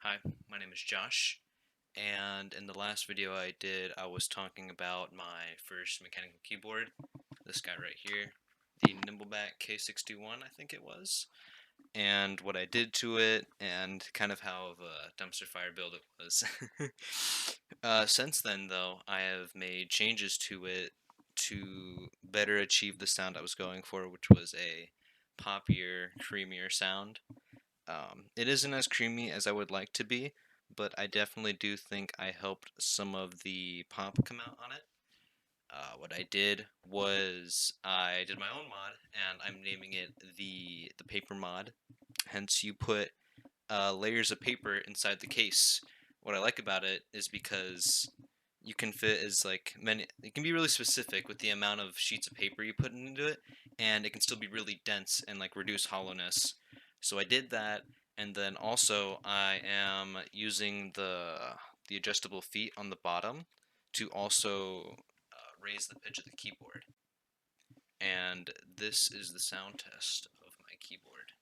Hi, my name is Josh, and in the last video I did, I was talking about my first mechanical keyboard, this guy right here, the Nimbleback K61, I think it was, and what I did to it, and kind of how of a dumpster fire build it was. Since then, though, I have made changes to it to better achieve the sound I was going for, which was a poppier, creamier sound. It isn't as creamy as I would like to be, but I definitely do think I helped some of the pop come out on it. What I did was I did my own mod, and I'm naming it the paper mod. Hence, you put layers of paper inside the case. What I like about it is because you can fit as like many. It can be really specific with the amount of sheets of paper you put into it, and it can still be really dense and like reduce hollowness. So I did that, and then also I am using the adjustable feet on the bottom to also raise the pitch of the keyboard. And this is the sound test of my keyboard.